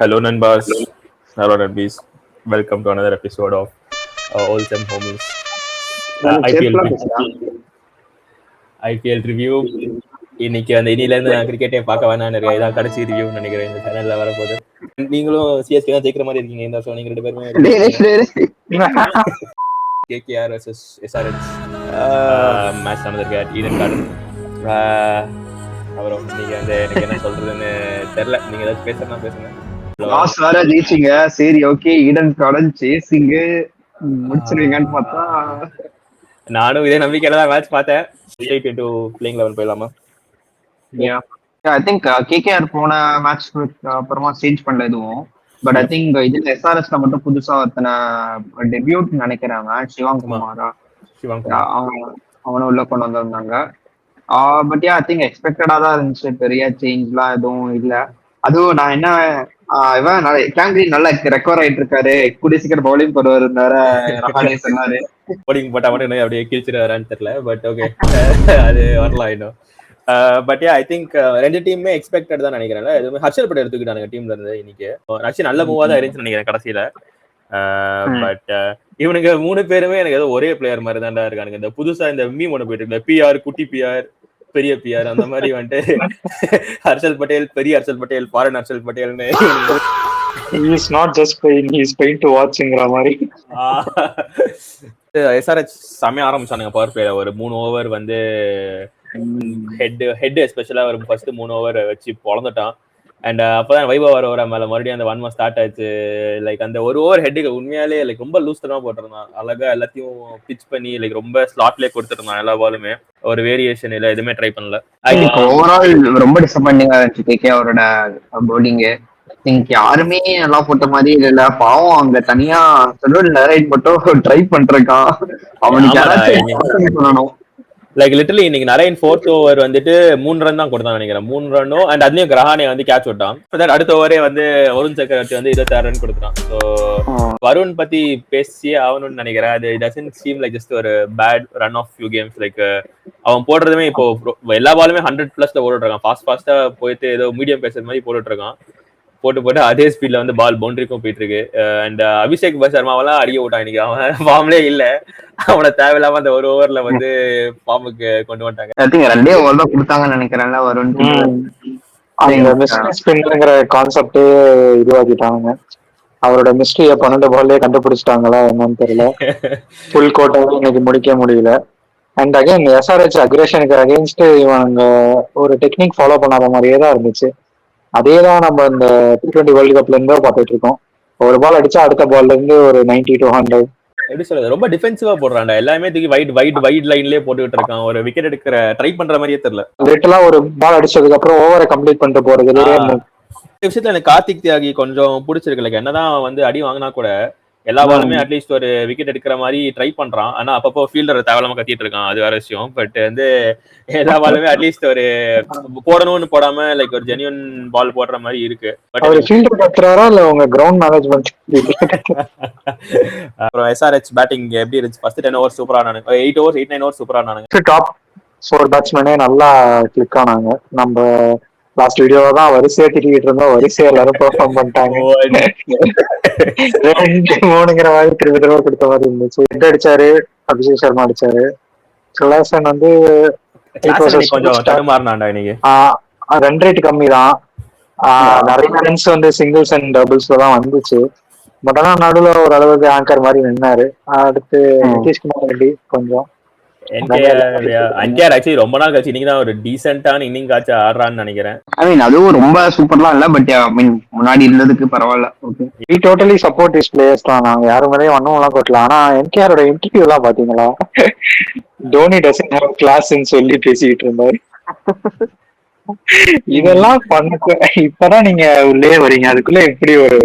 Hello, Nanbas. Hello, Nanbis. Welcome to another episode of Old Time Homies. IPL review. இன்னைக்கு அந்த இனியிலேருந்து நான் கிரிக்கெட்டே பார்க்க வேணான்னு இருக்கேன். இதான் கடைசி ரிவ்யூன்னு நினைக்கிறேன் இந்த சேனல்ல வரப்போகுது. நீங்களும் சிஎஸ்கே தான் ஜெயிக்கிற மாதிரி இருக்கீங்க இந்த வருஷம். நீங்க ரெண்டு பேருமே கேகேஆர் வர்சஸ் எஸ்ஆர்ஹெச் மேட்ச் நடந்திருக்கு ஈடன் கார்டன். அப்புறம் நீங்க வந்து எனக்கு என்ன சொல்றதுன்னு தெரியல. நீங்க ஏதாச்சும் பேசுங்க. லாஸ்ட் வேற ஜெயிச்சிங்க. சரி, ஓகே, ஈடன் கார்டன் சேசிங் முடிச்சிருவீங்கன்னு பார்த்தா நானும் இதே நம்பிக்கையில தான் மேட்ச் பார்த்தேன். ஸ்ட்ரெயிட் இன்டு பிளேயிங் 11 போயிடலாமா? ஐ திங்க் கேகேஆர் போன மேட்ச் அப்புறமா சேஞ்ச் பண்ணல எதுவும். பட் ஐ திங்க் இதுல எஸ்ஆர்எஸ்ல மட்டும் புதுசா ஒருத்தனை டெபியூட் நினைக்கிறாங்க, சிவாங் குமாரா, அவனை உள்ள கொண்டு வந்திருந்தாங்க. பட் ஐ திங்க் எக்ஸ்பெக்டடா தான் இருந்துச்சு. பெரிய சேஞ்ச்லாம் எதுவும் இல்ல. அதுவும் நான் என்ன இவன் கேங்கிரீன் நல்லா ரெக்கவர் ஆயிட்டு இருக்காரு, கூடிய சீக்கிரம் பவுலிங் போடுவாரு சொன்னாரு. பவுலிங் போட்டா மட்டும் அப்படியே கிழிச்சிருவாரான்னு தெரியல. பட் ஓகே, அது வரலாம் இன்னும். பட் ஐ திங்க் ரெண்டு டீமுமே எக்ஸ்பெக்டட் தான் நினைக்கிறேன். எதுவுமே ஹர்ஷல் பட்டேல் எடுத்துக்கிட்டாங்க டீம்ல இருந்து இன்னைக்கு. ஆக்சுவலி நல்ல மூவா தான் இருந்துச்சு நினைக்கிறேன் கடைசியில. பட் இவனுக்கு மூணு பேருமே எனக்கு ஏதோ ஒரே பிளேயர் மாதிரி தான் இருக்கானுங்க. இந்த புதுசா இந்த மீம் ஒண்ணு போயிட்டு இருக்கு, பிஆர் குட்டி பிஆர் பெரிய பிஆர், அந்த மாதிரி வந்துட்டு ஹர்ஷல் பட்டேல், பெரிய ஹர்ஷல் பட்டேல், ஃபாரின் ஹர்ஷல் பட்டேல்னு. எஸ்ஆர்ஹெச் செமையா ஆரம்பிச்சானுங்க பவர் பிளேல. ஒரு 3 ஓவர் வந்து ஹெட் எஸ்பெஷலா ஒரு ஃபர்ஸ்ட் 3 ஓவர் வச்சு பொழந்துட்டான். அண்ட் அப்பதான் வைபவ் வர மேல மறுபடியும் அந்த வன்மம் ஸ்டார்ட் ஆச்சு. லைக் அந்த ஒரு ஓவர் ஹெட்டுக்கு உண்மையாலே லைக் ரொம்ப லூஸ் தனமா போட்டிருந்தான். அழகா எல்லாத்தையும் பிச் பண்ணி லைக் ரொம்ப ஸ்லாட்லயே கொடுத்துருந்தான். எல்லா பாலுமே ஒரு வேரியேஷன் இல்ல, எதுவுமே ட்ரை பண்ணல. ஓவரால் ரொம்ப டிசப்பாயிண்டிங்கா இருந்துச்சு கேகே அவரோட பவுலிங். யாருமே நல்லா போட்ட மாதிரி இல்ல. பாவம் அங்க தனியா நரேட் மட்டும் ட்ரை பண்றான். அவனுக்கு சொல்லணும். லைக் லிட்டரலி இன்னைக்கு நரேன் 4th ஓவர் வந்துட்டு 3 ரன் தான் கொடுத்தான் நினைக்கிறேன். 3 ரன்னும் அண்ட் அதுலயும் கிரஹானே வந்து கேட்ச் விட்டான். அடுத்த ஓவரே வந்து வருண் சக்கரவர்த்தி வந்து 26 ரன் கொடுத்துட்டான். ஸோ வருண் பத்தி பேசியே ஆகணும்னு நினைக்கிறேன். அது டசன்ட் சீம் லைக் ஜஸ்ட் ஒரு bad run of few games. Like அவன் போடுறதுமே இப்போ எல்லா பாலுமே 100+ ஓடிட்டு இருக்கான். ஃபாஸ்டா போயிட்டு ஏதோ மீடியம் பேசுற மாதிரி போட்டுட்டு இருக்கான். போட்டு அதே ஸ்பீட்ல வந்து பால் பவுண்டரிக்கும் போயிட்டு இருக்கு. அண்ட் அபிஷேக் சர்மாவெல்லாம் அடிக்க விட்டான் இன்னைக்கு. அவன் ஃபார்ம்லே இல்ல. அவனை தேவையில்லாம அந்த ஒரு ஓவர்ல வந்து ஃபார்முக்கு கொண்டு வந்துட்டாங்க. ரெண்டே ஓவர் தான் கொடுத்தாங்கன்னு நினைக்கிறேன்ல வருண். கான்செப்ட் இதுவாக்கிட்டாங்க. அவரோட மிஸ்டரிய 12 பால்லே கண்டுபிடிச்சிட்டாங்களா என்னன்னு தெரியல. ஃபுல் கோட்டாவும் இன்னைக்கு முடிக்க முடியல. அண்ட் அகைன் எஸ்ஆர்ஹெச் அக்ரேஷனுக்கு அகேன்ஸ்ட் இவங்க ஒரு டெக்னிக் ஃபாலோ பண்ணாத மாதிரியே தான் இருந்துச்சு. அதேதான் நம்ம இந்த T20 வேர்ல்டு கப்ல இருந்தோ பார்த்துட்டு இருக்கோம். ஒரு பால் அடிச்சா அடுத்த பால்ல இருந்து ஒரு 90 to 100. எப்படி சொல்றது, ரொம்ப டிஃபென்சிவா போடுறான்டா. எல்லாமே தூக்கி வைட் லைன்லயே போட்டுக்கிட்டு இருக்கான். ஒரு விக்கெட் எடுக்கிற ட்ரை பண்ற மாதிரியே தெரியல. லிட்டலா ஒரு பால் அடிச்சதுக்கு அப்புறம் ஓவரை கம்ப்ளீட் பண்ணிட்டு போறது. விஷயத்துல எனக்கு கார்த்திக் தியாகி கொஞ்சம் பிடிச்சிருக்கு. லைக் என்னதான் வந்து அடி வாங்கினா கூட எல்லா பாலுமே அட்லீஸ்ட் ஒரு விக்கெட் எடுக்கிற மாதிரி ட்ரை பண்றான். ஆனா அப்பப்போ ஃபீல்டர் தேவையில்லாம கத்திட்டு இருக்கான், அது வேற விஷயம். பட் வந்து எல்லா பாலுமே அட்லீஸ்ட் ஒரு போடணும்னு போடாம லைக் ஒரு ஜென்யூன் பால் போடுற மாதிரி இருக்கு. அப்புறம் எஸ்ஆர்ஹெச் பேட்டிங் எப்படி இருந்துச்சு? ஃபர்ஸ்ட் 10 ஓவர் சூப்பரா ஆனாங்க. 8 ஓவர் 8-9 ஓவர் சூப்பரா ஆனாங்க. டாப் 4 பேட்ஸ்மேனே நல்லா கிளிக் ஆனாங்க. நம்ம லாஸ்ட் வீடியோவை தான் வரிசையா திட்டிட்டு இருந்தோம். வரிசையா எல்லாரும் பெர்ஃபார்ம் பண்ணிட்டாங்க. 2-3ங்கிற மாதிரி திரும்ப கொடுத்த மாதிரி இருந்துச்சு. ஹெட் அடிச்சாரு, அபிஷேக் சர்மா அடிச்சாரு. கிளாசன் வந்து ரன் ரேட் கம்மி தான். நிறைய ரன்ஸ் வந்து சிங்கிள்ஸ் அண்ட் டபுள்ஸ்ல தான் வந்துச்சு. பட் ஆனா நடுவில் ஒரு அளவுக்கு ஆங்கர் மாதிரி நின்னாரு. அடுத்து நிதிஷ்குமார் ரெட்டி கொஞ்சம் ரொம்ப நாள் கழிச்சு இன்னைக்கு தான் ஒரு டீசென்டான இன்னிங் ஆச்சு ஆடுறான்னு நினைக்கிறேன். அதுவும் ரொம்ப சூப்பர்லாம் இல்ல, பட் முன்னாடி இருந்ததுக்கு பரவாயில்ல. We totally support his players தான். நாங்க யாரும் மேலேயும் ஒன்னும் கொட்டலாம். ஆனா என்கேஆரோட இன்டர்வியூ எல்லாம் பாத்தீங்களா? தோனி டசன்ட் ஹேவ் கிளாஸ்ன்னு சொல்லி பேசிட்டு இருந்தாரு. இதெல்லாம் பண்ண இப்பதான் நீங்க உள்ளே வரீங்க, அதுக்குள்ள எப்படி ஒரு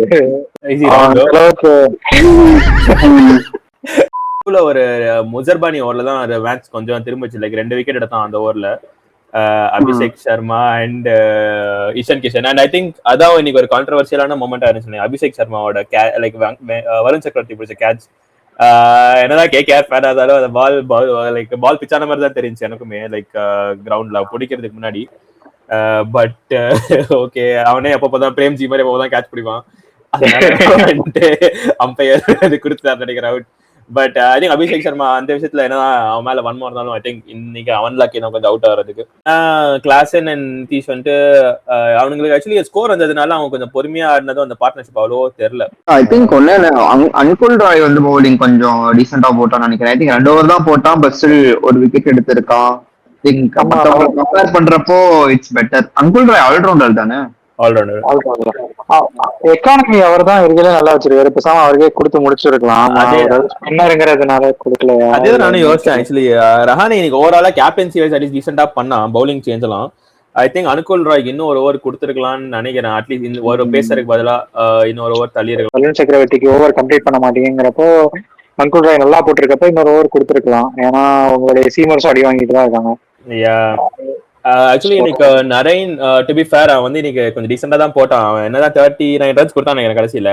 அளவுக்கு ஒரு முசர்பானி ஓவர்ல தான் மேட்ச் கொஞ்சம் திரும்பிச்சு. லைக் 2 விக்கெட் எடுத்தான் அந்த ஓவர்ல Abhishek Sharma and Ishan Kishan. And I think அதான் இன்னைக்கு ஒரு கான்ட்ரவர்சியலான மொமெண்டா இருந்துச்சு. அபிஷேக் சர்மாவோட லைக் வருண் சக்கரவர்த்தி பிடிச்ச கேட்ச். என்னதான் கேகேஆர் ஃபேன் ஆனாலும் அந்த பால் லைக் பால் பிச்சான மாதிரி தான் தெரிஞ்சு எனக்குமே. லைக் கிரவுண்ட்ல பிடிக்கிறதுக்கு முன்னாடி பட் ஓகே அவனே அப்பதான் பிரேம்ஜி மாதிரி அப்பதான் கேட்ச் பிடிப்பான், அதனால அம்பையர் அது கொடுத்தாரு நினைக்கிறேன் out. But I think Abhishek Sharma அந்த விஷயத்துல என்ன அவன் மேல வன்மா இருந்தாலும் ஐ திங்க் இன்னைக்கு அவன் லக்கி நம்ம கொஞ்சம் அவுட் ஆகிறதுக்கு. கிளாசன் அண்ட் தீஷ் வந்துட்டு அவங்களுக்கு ஆக்சுவலி ஸ்கோர் வந்ததுனால அவங்க கொஞ்சம் பொறுமையா ஆடினதும் அந்த பார்ட்னர்ஷிப் அவ்வளோ தெரியல. ஐ திங்க் ஒன்னு அன்குல் ராய் வந்து பவுலிங் கொஞ்சம் டீசெண்டா போட்டான்னு நினைக்கிறேன். ஐ திங்க் 2 ஓவர் தான் போட்டான், பட் ஸ்டில் ஒரு விக்கெட் எடுத்திருக்கான். கம்பேர் பண்றப்போ it's better. Anukul Roy allrounder தானே, எக்கானமி அவர் தான் இருக்கல நல்லா வச்சிருக்காரு, பேசாம அவருக்கே கொடுத்து முடிச்சிருக்கலாம். ஸ்பின்னருங்கிறதுனால கொடுக்கல. அதே நானும் யோசிச்சேன் ஆக்சுவலி. ரஹானே இன்னைக்கு ஓவராலா கேப்டன்சி வைஸ் அட்லீஸ்ட் டீசெண்டா பண்ணான், பவுலிங் சேஞ்ச் எல்லாம். ஐ திங்க் அனுகுல் ராய்க்கு இன்னும் ஒரு ஓவர் கொடுத்துருக்கலாம்னு நினைக்கிறேன். அட்லீஸ்ட் ஒரு பேசருக்கு பதிலா இன்னொரு ஓவர் தள்ளி இருக்கலாம். வருண் சக்கரவர்த்திக்கு ஓவர் கம்ப்ளீட் பண்ண மாட்டேங்கிறப்போ அன்குல் ராய் நல்லா போட்டிருக்கப்ப இன்னொரு ஓவர் கொடுத்துருக்கலாம். ஏன்னா உங்களுடைய சீமர்ஸும் அடி வாங்கிட்டு தான் இருக்காங்க. ஆக்சுவலி இன்னைக்கு நரேன் டு பி ஃபேர் அவன் வந்து இன்னைக்கு கொஞ்சம் டீசெண்டா தான் போட்டான். அவன் என்னதான் 39 ரன்ஸ் கொடுத்தான் நினைக்கிறேன் கடைசியில.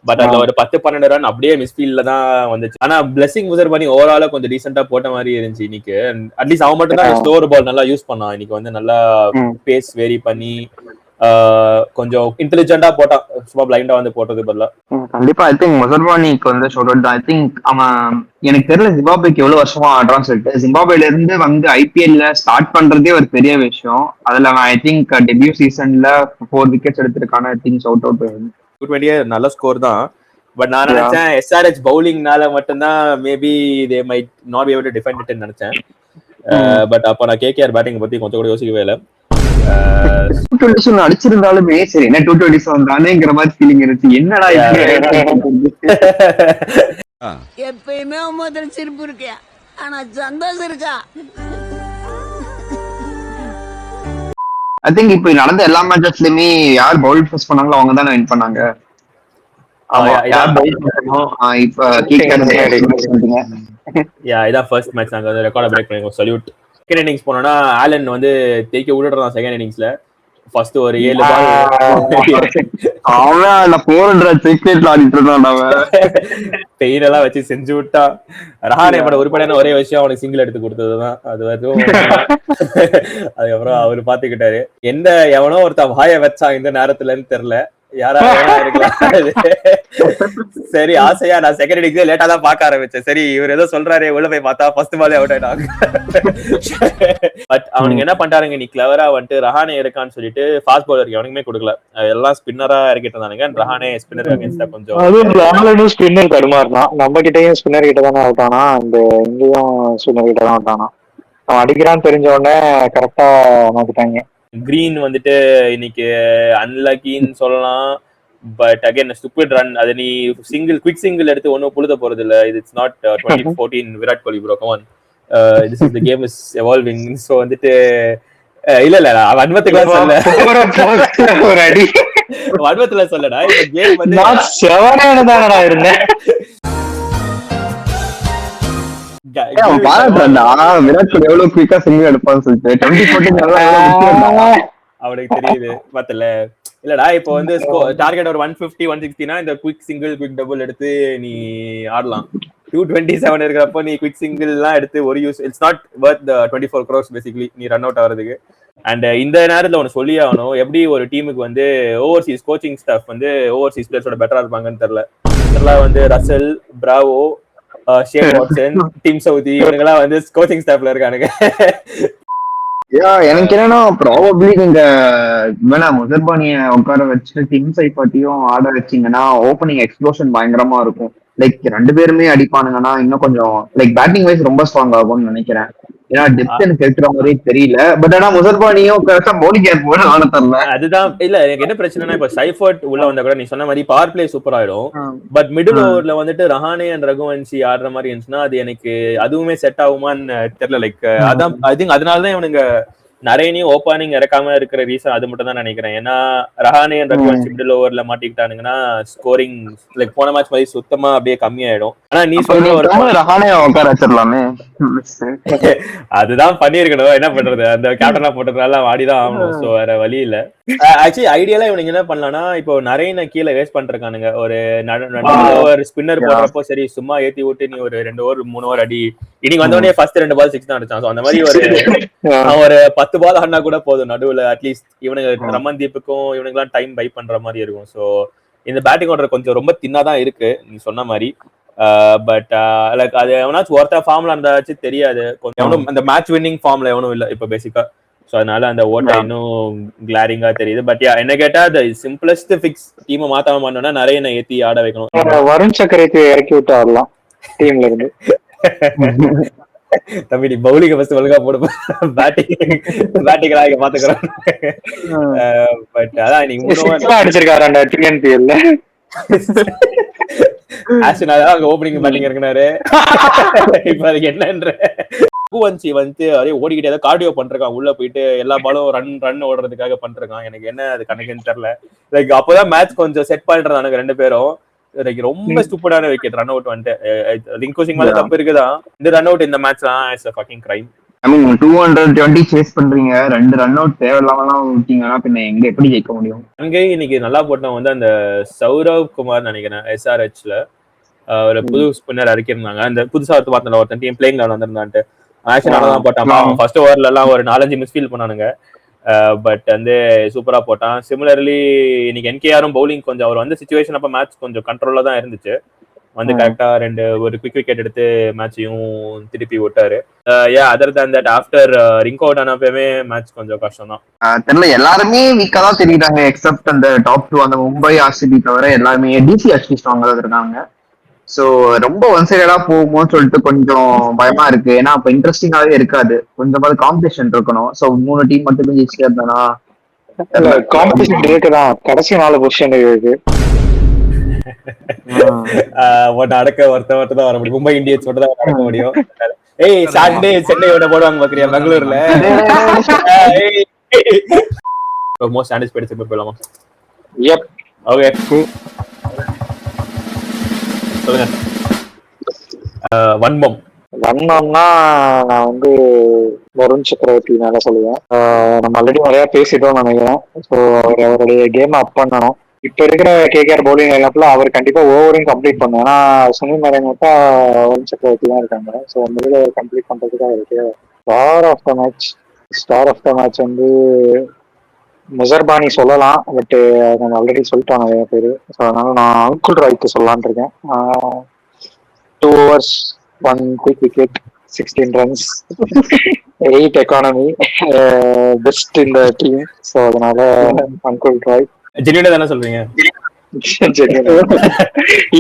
பட் அதுல ஒரு 10-12 ரன் அப்படியே மிஸ்ஃபீல்ட்ல தான் வந்துச்சு. ஆனா பிளெஸிங் யூசர் பண்ணி ஓவராலா கொஞ்சம் டீசெண்டா போட்ட மாதிரி இருந்துச்சு இன்னைக்கு. அட்லீஸ்ட் அவன் மட்டும் தான் ஸ்லோவர் பால் நல்லா யூஸ் பண்ணான் இன்னைக்கு. வந்து நல்லா பேஸ் வேரி பண்ணி கொஞ்சம் இன்டெலிஜென்டா போட்டான், சும்மா பிளைண்டா வந்து போட்டது பதிலா. கண்டிப்பா ஐ திங்க் முசர்பானிக்கு வந்து ஷோட் தான். ஐ திங்க் அவன் எனக்கு தெரியல ஜிம்பாப்வேக்கு எவ்வளவு வருஷமா ஆடுறான்னு சொல்லிட்டு. ஜிம்பாப்வேல இருந்து வந்து ஐபிஎல்ல ஸ்டார்ட் பண்றதே ஒரு பெரிய விஷயம். அதுல அவன் ஐ திங்க் டெபியூ சீசன்ல 4 விக்கெட்ஸ் எடுத்திருக்கான. ஐ திங்க் அவுட் 220 நல்ல ஸ்கோர் தான். பட் நான் நினைச்சேன் எஸ்ஆர்ஹெச் பவுலிங்னால மட்டும்தான் maybe they might not be able to defend இட்னு நினைச்சேன். பட் அப்போ நான் கேகேஆர் பேட்டிங் பத்தி கொஞ்சம் கூட யோசிக்கவே இல்லை. அடிச்சிருந்தாலுமே சரி என்ன 227 தானேங்கிற மாதிரி ஃபீலிங் இருந்துச்சு. என்னடா எப்பயுமே முதல் சிரிப்பு இருக்கா, ஆனா சந்தோஷம் இருக்கா. ஐ திங்க் இப்ப நடந்த எல்லா மேட்சஸ்லயுமே யார் பவுல் ஃபர்ஸ்ட் பண்ணாங்களோ அவங்க தானே வின் பண்ணாங்க. இதான் ஃபர்ஸ்ட் மேட்ச் நாங்க வந்து ரெக்கார்ட் பிரேக் பண்ணி சல்யூட். செகண்ட் இன்னிங்ஸ் போனோம்னா ஆலன் வந்து தேய்க்க விடுறான் செகண்ட் இன்னிங்ஸ்ல. ஃபர்ஸ்ட் ஒரு 7 பால் பெயின் எல்லாம் வச்சு செஞ்சு விட்டான். ரஹானே பட உருப்படியான ஒரே விஷயம் அவனுக்கு சிங்கிள் எடுத்து கொடுத்ததுதான். அது வரைக்கும் அதுக்கப்புறம் அவரு பாத்துக்கிட்டாரு. எவனோ ஒருத்தன் வாய வச்சான் இந்த நேரத்துலன்னு தெரியல, யாரா இருக்கலாம். சரி ஆசையா நான் செகண்ட் இன்னிங்ஸே லேட்டா தான் பாக்க ஆரம்பிச்சேன். சரி இவர் ஏதோ சொல்றாரு, உள்ள போய் பார்த்தா ஃபர்ஸ்ட் பாலே அவுட் ஆயிட்டாங்க. பட் அவனுக்கு என்ன பண்றாங்க, நீ கிளவரா வந்துட்டு ரஹானே இருக்கான்னு சொல்லிட்டு ஃபாஸ்ட் பவுலருக்கு எவனுக்குமே கொடுக்கல, எல்லாம் ஸ்பின்னரா இறக்கிட்டு இருந்தானுங்க. ரஹானே ஸ்பின்னர் அகைன்ஸ்டா கொஞ்சம் ஸ்பின்னர் தடுமாறினான். நம்ம கிட்டயும் ஸ்பின்னர் கிட்ட தானே அவுட் ஆனா, இந்த இங்கேயும் ஸ்பின்னர் கிட்ட தான் அவுட் ஆனா. அவன் அடிக்கிறான்னு தெரிஞ்ச உடனே கரெக்டா மாத்திட்டாங்க. கிரீன் வந்துட்டு இன்னைக்கு அன்லக்கின்னு சொல்லலாம். But again stupid run. அது நீ குவிக் சிங்கிள் எடுத்து ஒன்னும் புழுத போறது இல்ல. It's not 2014 Virat Kohli bro, come on. This is the game is evolving. So வந்துட்டு இல்ல வன்மத்துக்குள்ள சொல்ல, ஒரு அடி வன்மத்துல சொல்லடா. இந்த கேம் வந்து செவனேனதானடா இருந்தேன். விராட் கோலி எவ்வளவு குயிக்கா சிங்கிள் எடுப்பான்னு சொல்லிட்டு 2014 அவனுக்கு தெரியுது பார்த்தல. இல்லடா இப்போ வந்து டார்கெட் ஒரு 150 160னா இந்த குவிக் சிங்கிள் குவிக் டபுள் எடுத்து நீ ஆடலாம். 227 இருக்கிறப்போ நீ குவிக் சிங்கிள் எல்லாம் எடுத்து ஒரு use, it's not worth the 24 crores basically நீ ரன் அவுட் ஆகிறதுக்கு. அண்ட் இந்த நேரத்துல ஒன்று சொல்லி ஆகணும், எப்படி ஒரு டீமுக்கு வந்து ஓவர்சீஸ் கோச்சிங் ஸ்டாஃப் வந்து ஓவர்சீஸ் பிளேயர்ஸோட பெட்டரா இருப்பாங்கன்னு தெரியல. வந்து Russell, Bravo, Shane Watson, dim Saudi இவங்கெல்லாம் வந்து கோச்சிங் ஸ்டாஃப்ல இருக்கானுங்க. எனக்கு என்னன்னா ப்ராபப்ளி நீங்க முசர்பானிய உட்கார வச்சு டிம் சைபாட்டியும் ஆட வச்சீங்கன்னா ஓப்பனிங் எக்ஸ்ப்ளோஷன் பயங்கரமா இருக்கும். லைக் 2 பேருமே அடிப்பானுங்கன்னா இன்னும் கொஞ்சம் லைக் பேட்டிங் வைஸ் ரொம்ப ஸ்ட்ராங் ஆகும்னு நினைக்கிறேன். ஏன்னா டெப்த் எனக்கு இருக்கிற மாதிரி தெரியல. பட் ஆனா முசர்பானியும் கரெக்டா பவுலிங் கேர் போட ஆன தரல. அதுதான் இல்ல எனக்கு என்ன பிரச்சனைனா, இப்ப சைஃபர்ட் உள்ள வந்தா கூட நீ சொன்ன மாதிரி பவர் பிளே சூப்பர் ஆயிடும். பட் மிடில் ஓவர்ல வந்துட்டு ரஹானே அண்ட் ரகுவன்சி ஆடுற மாதிரி இருந்துச்சுன்னா அது எனக்கு அதுவுமே செட் ஆகுமான்னு தெரியல. லைக் அதான் ஐ திங்க் அதனாலதான் இவனுங்க நரேனையும் ஓப்பனிங் இறக்காம இருக்கிற ரீசன் அது மட்டும் தான் நினைக்கிறேன். ஏன்னா ரஹானே அண்ட் ரகுவன்சி மிடில் ஓவர்ல மாட்டிக்கிட்டானுங்கன்னா ஸ்கோரிங் லைக் போன மேட்ச் மாதிரி சுத்தமா அப்படியே கம்மியாயிடும். ஆனா நீ சொல்ற ஒரு ரஹானே உட்கார வச்சிடலாமே, அதுதான் பண்ணிருக்கணும். என்ன பண்றது, அந்த கேப்டனா போட்டதுனால ஆடிதான் ஆகணும். சோ வேற வழி இல்ல. ஆக்சுவலி ஐடியலா இவனுக்கு என்ன பண்ணலாம்னா, இப்போ நரேனை கீழே வேஸ்ட் பண்றானுங்க. ஒரு ஓவர் ஸ்பின்னர் போடுறப்போ சரி சும்மா ஏத்தி விட்டு நீ ஒரு 2 ஓவர் 3 ஓவர் அடி. இன்னைக்கு வந்தோடனே ஃபர்ஸ்ட் 2 பால் 6 தான் அடிச்சான். அந்த மாதிரி ஒரு 10 10 பால் ஆடினா கூட போதும் நடுவுல அட்லீஸ்ட் இவனுக்கு ரமன்தீப்புக்கும் இவனுக்குலாம் டைம் பை பண்ற மாதிரி இருக்கும். ஸோ இந்த பேட்டிங் ஆர்டர் கொஞ்சம் ரொம்ப தின்னாதான் இருக்கு நீ சொன்ன மாதிரி. பட் லைக் அது எவனாச்சும் ஒருத்தர் ஃபார்ம்ல இருந்தாச்சு தெரியாது. கொஞ்சம் எவனும் அந்த மேட்ச் வின்னிங் ஃபார்ம்ல எவனும் இல்லை இப்போ பேசிக்கா. ஸோ அதனால அந்த ஓட்டை இன்னும் கிளாரிங்கா தெரியுது. பட் என்ன கேட்டா அது சிம்பிளஸ்ட் ஃபிக்ஸ் டீமை மாத்தாம பண்ணோம்னா நிறைய ஏத்தி ஆட வைக்கணும். வருண் சக்கரத்தை இறக்கி விட்டு ஆடலாம் டீம்ல இருந்து. தம்பி நீ பவுலிங் ஃபர்ஸ்ட் ஒழுங்கா போடு, பேட்டிங் பாத்துக்கிறோம். பட் அதான் நீங்க அடிச்சிருக்காரு டிஎன்பிஎல்ல. அங்க ஓப்பனிங் பேட்டிங் இருக்குனாரு. இப்ப அதுக்கு என்னன்ற பூவன்சி வந்து அதே ஓடிக்கிட்டே ஏதாவது கார்டியோ பண்றான் உள்ள போயிட்டு எல்லா பாலும் ரன் ஓடுறதுக்காக பண்றான். எனக்கு என்ன அது கணக்குன்னு தெரியல. லைக் அப்பதான் மேட்ச் கொஞ்சம் செட் பண்றானுங்க ரெண்டு பேரும். ரொம்ப ஸ்டூபிடான விக்கெட் ரன் அவுட் வந்துட்டு ரிங்கு சிங் மேல தப்பு இருக்குதான். இந்த ரன் அவுட் இந்த மேட்ச்லாம் it's a fucking crime. I mean 220 chase பண்றீங்க, 2 ரன் அவுட் தேவையில்லாமலாம் விட்டீங்கன்னா பின்ன எங்க எப்படி ஜெயிக்க முடியும்? அங்கே இன்னைக்கு நல்லா போட்டவன் வந்து அந்த சௌரவ் குமார் நினைக்கிறேன் SRHல ஒரு புது ஸ்பின்னர் இறக்கிருந்தாங்க. அந்த புதுசா ஒருத்தன் டீம் பிளேயிங் லெவல் வந்திருந்தான்ட்டு ஆக்சுவலி நல்லா தான் போட்டான். ஃபர்ஸ்ட் ஓவர்ல எல்லாம் ஒரு 4-5 மிஸ்ஃபீல் பண்ணானுங்க. பட் வந்து சூப்பரா போட்டான். சிமிலர்லி இன்னைக்கு என்கேஆரும் பவுலிங் கொஞ்சம் அவர் வந்து சிச்சுவேஷன் அப்ப மேட்ச் கொஞ்சம் கண்ட்ரோல்ல தான் இருந்துச்சு. வந்து கரெக்டா ஒரு குவிக் விக்கெட் எடுத்து மேட்சையும் திருப்பி விட்டாரு. Other than that after Rinku out ஆனப்பவே மேட்ச் கொஞ்சம் கஷ்டம் தான். தெரியல, எல்லாருமே வீக்கா தான் தெரியுறாங்க எக்ஸப்ட் அந்த டாப் 2 அந்த மும்பை ஆர்சிபி தவிர எல்லாருமே டிசி ஆக்சுவலி ஸ்ட்ராங்கா தான் இருக்காங்க. சோ ரொம்ப ஒன் சைடா போகுமோன்னு சொல்லிட்டு கொஞ்சம் பயமா இருக்கு. ஏன்னா அப்ப இன்ட்ரெஸ்டிங்காவே இருக்காது, கொஞ்சமாவது காம்படிஷன் இருக்கணும். சோ 3 டீம் மட்டும் ஜெயிச்சுட்டே இருந்தானா காம்படிஷன் இருக்குதான். கடைசி 4 பொசிஷன் இருக்கு. அடக்க ஒருத்த தான் வர முடியும். மும்பை இந்தியன்ஸ் மட்டும் தான் அடக்க முடியும். ஏய் சாட்டர்டே சென்னையோட போடுவாங்க பாக்குறியா பெங்களூர்ல. மோஸ்ட் ஆன்டிசிபேட்டட் போலாமா? எப் ஓகே சொல்லுங்க. வன்மம்னா நான் வந்து வருண் சக்கரவர்த்தி நல்லா சொல்லுவேன். நம்ம ஆல்ரெடி நிறைய பேசிட்டோம்னு நினைக்கிறேன். ஸோ அவருடைய கேம் அப் பண்ணணும். இப்ப இருக்கிற கேகேஆர் பவுலிங் லைனப்ல அவர் கண்டிப்பா ஓவரையும் கம்ப்ளீட் பண்ணும். ஏன்னா சுனில் நாராயண் மட்டும் வருண் சக்கரவர்த்தி தான் இருக்காங்க. ஸோ முதல்ல கம்ப்ளீட் பண்றதுக்கு அவருக்கு ஸ்டார் ஆஃப் த மேட்ச் வந்து முசர்பானி சொல்லலாம். பட் நம்ம ஆல்ரெடி சொல்லிட்டோம் நிறைய பேர். ஸோ அதனால நான் அங்குல் ராய்க்கு சொல்லலான் இருக்கேன். 2 overs 1 quick wicket 16 runs 8 economy, best in the team. So அதனால அங்குல் ராய். ஜெனியூனா தானே சொல்றீங்க?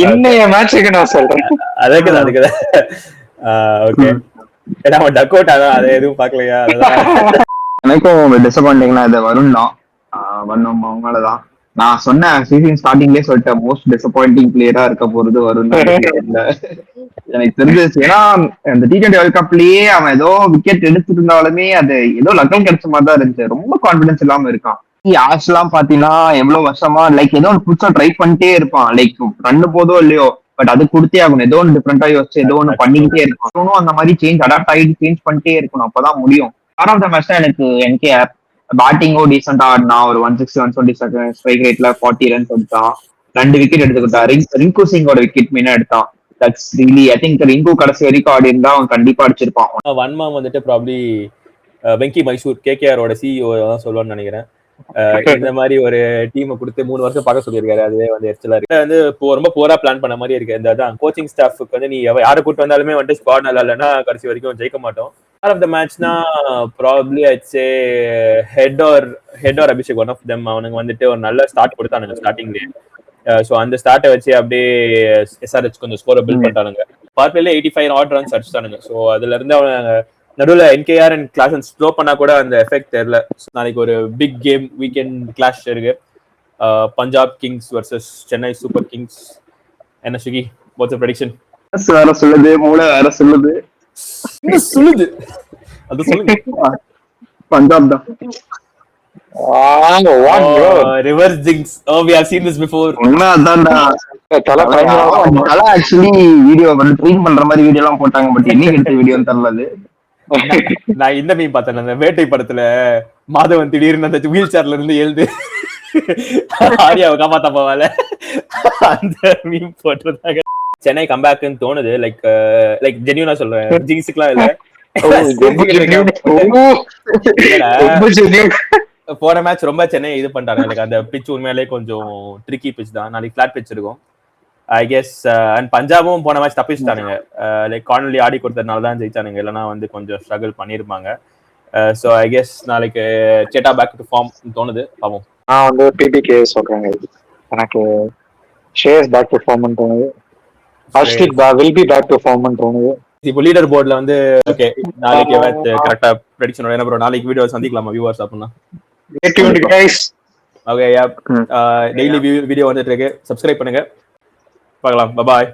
இன்னைய மேட்சுக்கு நான் சொல்றேன். அதுக்குதான் ஓகே. ஏன்னா டக் அவுட் அதை எதுவும் பார்க்கலையா? எனக்கும் டிசப்பாயிண்டிங்னா இது வருண் தான். வருண் அவங்களாலதான் நான் சொன்னேன் சீசன் ஸ்டார்டிங்லேயே சொல்லிட்டேன் மோஸ்ட் டிசப்பாயிண்டிங் பிளேயரா இருக்க போறது வருண் எனக்கு தெரிஞ்சிச்சு. ஏன்னா இந்த T20 வேர்ல்ட் கப்லயே அவன் ஏதோ விக்கெட் எடுத்துட்டு இருந்தாலுமே அது ஏதோ லக்கம் கிடைச்ச மாதிரி தான் இருந்துச்சு. ரொம்ப கான்பிடன்ஸ் இல்லாம இருக்கான். ஆஷ் எல்லாம் பாத்தீங்கன்னா எவ்வளவு வருஷமா லைக் ஏதோ ஒன்று புதுசா ட்ரை பண்ணிட்டே இருப்பான். லைக் ரன் போதோ இல்லையோ பட் அது கொடுத்தே ஆகணும். ஏதோ ஒன்று டிஃப்ரெண்டா யோசிச்சு ஏதோ ஒன்று பண்ணிக்கிட்டே இருக்கும். அந்த மாதிரி சேஞ்ச் அடாப்ட் ஆகிட்டு சேஞ்ச் பண்ணிட்டே இருக்கணும், அப்பதான் முடியும். ஸ்டார் ஆஃப் த மேட்ச் தான் எனக்கு என்கேஆர். பேட்டிங்கோ டீசெண்டா ஆடினா, ஒரு 160 120 ஸ்ட்ரைக் ரேட்ல 40 ரன்ஸ் எடுத்தான், 2 விக்கெட் எடுத்துக்கிட்டான். ரிங்கு சிங்கோட விக்கெட் மீனா எடுத்தான். That's really I think Rinku கடைசி வரைக்கும் ஆடி இருந்தா அவன் கண்டிப்பா அடிச்சிருப்பான். வன்மம் வந்துட்டு ப்ராப்ளி வெங்கி மைசூர் கேகேஆரோட CEO தான் சொல்லுவான்னு நினைக்கிறேன். இந்த மாதிரி ஒரு டீமை கொடுத்து 3 வருஷம் பார்க்க சொல்லியிருக்காரு. அதுவே வந்து எரிச்சலா இருக்கு. வந்து ரொம்ப போரா பிளான் பண்ண மாதிரி இருக்கு. இந்த கோச்சிங் ஸ்டாஃப்க்கு வந்து நீ யாரை கூட்டு வந்தாலுமே வந்து ஸ்குவாட் நல்லா இல்லைன்னா கடைசி வரைக்கும் ஜெயிக்க மாட்டோம். Part of the matchனா probably I'd say head or Abhishek one of them. அவனுக்கு வந்துட்டு ஒரு நல்ல ஸ்டார்ட் கொடுத்தானுங்க ஸ்டார்டிங்லேயே. ஸோ அந்த ஸ்டார்ட்டை வச்சு அப்படியே SRH கொஞ்சம் ஸ்கோரை பில்ட் பண்ணிட்டானுங்க. பார்ட்ல 85 odd runs அடிச்சுட்டானுங்க. ஸோ அதுல இருந்து அவனுங்க நடுவில் NKR அண்ட் கிளாஸ் ஸ்லோ பண்ணா கூட அந்த எஃபெக்ட் தெரியல. நாளைக்கு ஒரு பிக் கேம் வீக்கெண்ட் கிளாஷ் இருக்கு. Punjab Kings versus Chennai super Kings. என்ன சுகி, வாட்ஸ் ப்ரெடிக்ஷன்? வேற சொல்லுது, மூளை வேற சொல்லுது. சொல்லுது அது சொல்லுங்க. பஞ்சாப் தான். Reverse jinx. we have seen this before. உண்மைதான்டா. தல ஆக்சுவலி வீடியோ ட்ரீட் பண்ற மாதிரி வீடியோ எல்லாம் போட்டாங்க. பட் என்னைக்கு எடுத்த வீடியோன்னு தெரியல. நான் இந்த மீம் பார்த்தேன், அந்த வேட்டை படத்துல மாதவன் திடீர்னு அந்த வீல் சேர்ல இருந்து எழுந்து ஆரியாவை காப்பாத்த போவால, அந்த மீம் போட்டிருந்தாங்க. சென்னை கம்பேக்னு தோணுது. லைக் ஜென்யூனா சொல்றேன், ஜிங்ஸுக்குலாம் இல்ல. போன மேட்ச் ரொம்ப சென்னை இது பண்றாங்க. எனக்கு அந்த பிச் உண்மையிலே கொஞ்சம் ட்ரிக்கி பிச் தான். நாளைக்கு ஃபிளாட் பிச் இருக்கும் ஐ கெஸ். அண்ட் பஞ்சாபும் போன மேட்ச் தப்பிச்சிட்டானுங்க. லைக் கார்னர்லி ஆடி கொடுத்ததுனால தான் ஜெயிச்சானுங்க, இல்லைன்னா வந்து கொஞ்சம் ஸ்ட்ரகிள் பண்ணிருப்பாங்க. ஸோ ஐ கெஸ் நாளைக்கு சேட்டா பேக் டு ஃபார்ம் தோணுது. பாவம். நான் வந்து பிபிகே சொல்றேங்க. எனக்கு ஷேஸ் பேக் டு ஃபார்ம் தோணுது. Harshdeep will be back to form தோணுது. இப்போ லீடர் போர்ட்ல வந்து ஓகே நாளைக்கு கரெக்டா ப்ரெடிக்ஷன் என்ன ப்ரோ? நாளைக்கு வீடியோ சந்திக்கலாமா வியூவர்ஸ் அப்படின்னா? ஓகே யா, டெய்லி வீடியோ வந்துட்டு இருக்கு. சப்ஸ்கிரைப் பண்ணுங்க. பார்க்கலாம். பாய்.